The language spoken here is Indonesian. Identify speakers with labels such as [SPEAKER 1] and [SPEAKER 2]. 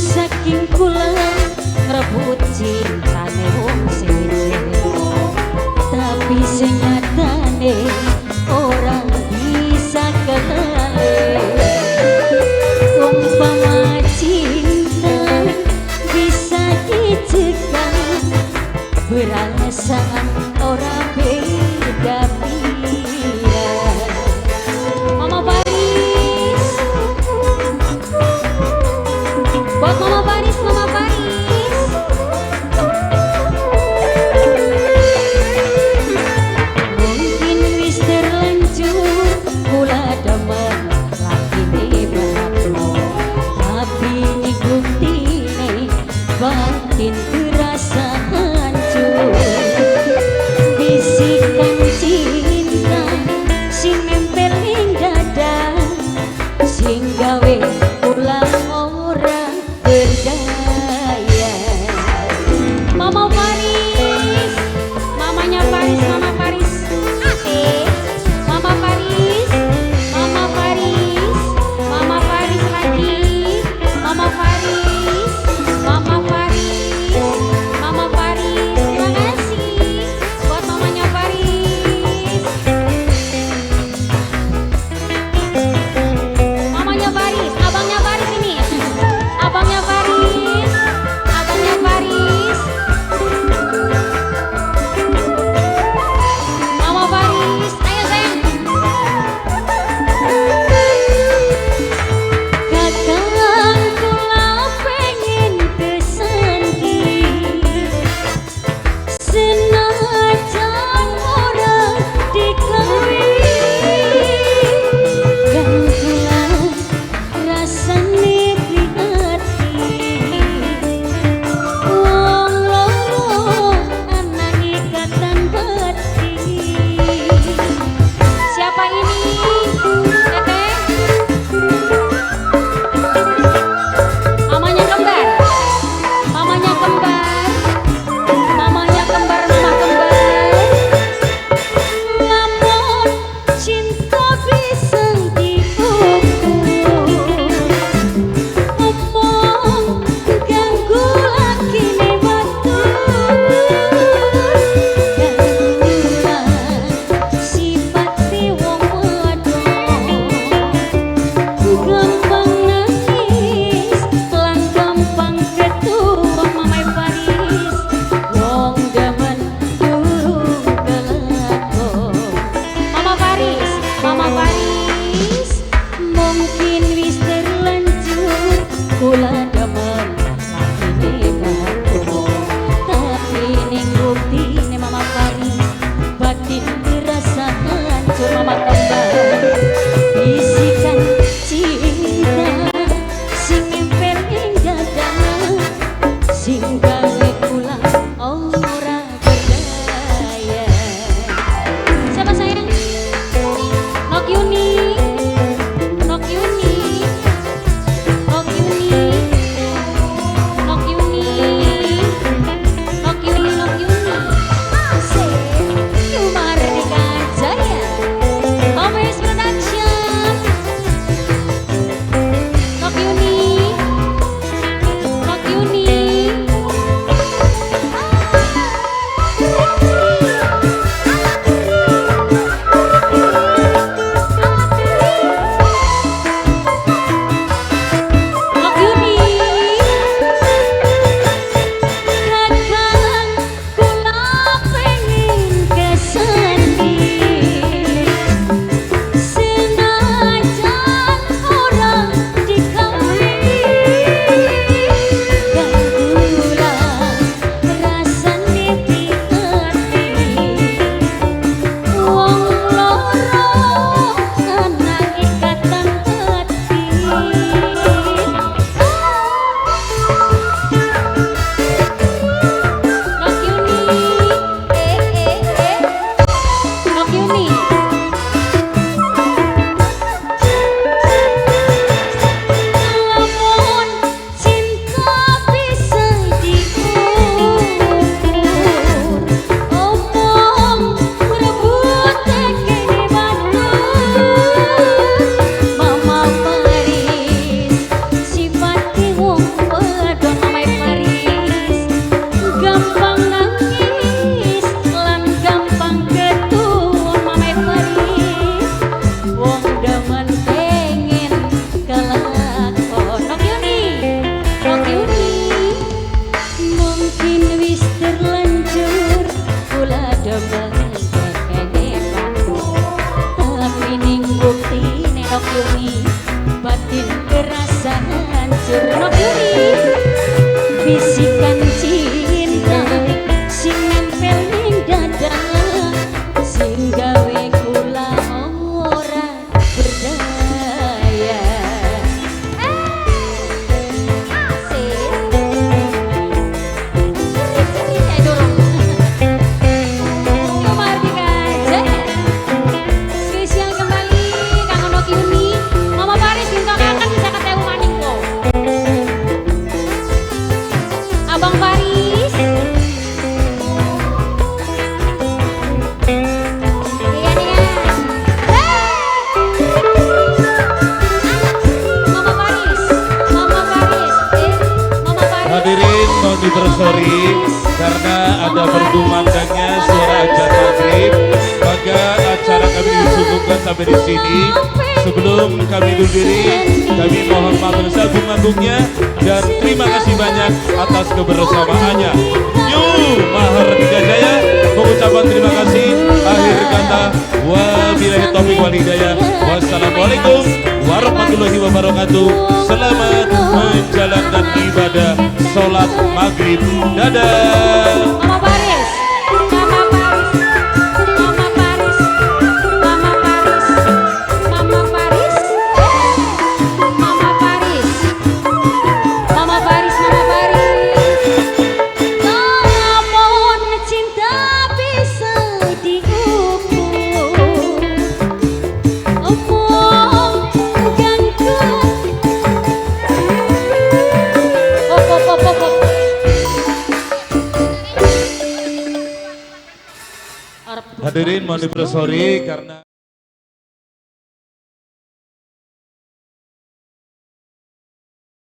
[SPEAKER 1] saking kula ngerebut cintane wong siji, tapi senyatane orang bisa kembali. Umpama cinta bisa dicegah, perasaan orang beda-beda. Mama Paris, buat Mama Paris, Mama Paris. Mungkin wis terlanjur kula demen laki batu, tapi ini buktine batin terasa hancur. Bisikan cinta sing nempel ing dada, sing gawe kula ora berdaya. Mama Paris, mamanya Paris, Mama Paris. Mama Paris, Mama Paris, Mama Paris lagi. Mama Paris, Mama Paris, Mama Paris. Terima kasih buat mamanya Paris. Mamanya Paris, abangnya Paris ini. Abangnya Paris, abangnya Paris. Mama Paris, ayo sayang. Kadang kula pengen kesandhi, senajan ora dikawin. Kan kula rasane prihatin, wong loro ana ikatan batin. Siapa ini? Teteh? Mamanya kembar, mamanya kembar, mamanya kembar, mama kembar. Lamun cinta bisa diukur, omong ganggu lagi nih batu, gangguan sifat si wong wadon, gampang nangis lan gampang ketua. Mamai Paris, wong demen durung kelakon. Mama Paris, Mama Paris, mungkin wis terlanjur kula demen lakine batu, tapi ning buktine Mama Paris batin terasa hancur. Mama kembar, bisikan cinta sing nempel ing dada, sing gawe kula ora berdaya. Siapa sayang? Nok Yuni, Nok Yuni, Nok Yuni. bisikan cinta sing nempel ning dada sing gawe kula ora berdaya. Spesial kembali Kang Onok Yuni, Mama Paris minta kangen bisa ketemu maning kok. Abang Paris. Iya nih. Mama Paris. Mama Paris. Mama Paris.
[SPEAKER 2] Hadirin mau dibersori karena ada berkumandangnya suara ajan maghrib, maka acara kami disuguhkan sampai di sini. Sebelum kami undur diri, kami mohon maaf besar bunga-bunganya dan terima kasih banyak atas kebersamaannya. Mahar Jaya mengucapkan terima kasih. Akhir kata, wabillahi taufiq wal hidayah. Wassalamualaikum warahmatullahi wabarakatuh. Selamat menjalankan ibadah sholat maghrib. Dadah.
[SPEAKER 1] Mama Paris. Mama Paris. Mama Paris. Mama Paris. Mama Paris. Mama Paris. Mama Paris. Mama Paris. Namun cinta bisa diukur. Omong ganggu. Op.
[SPEAKER 2] Hadirin mohon dibersori karena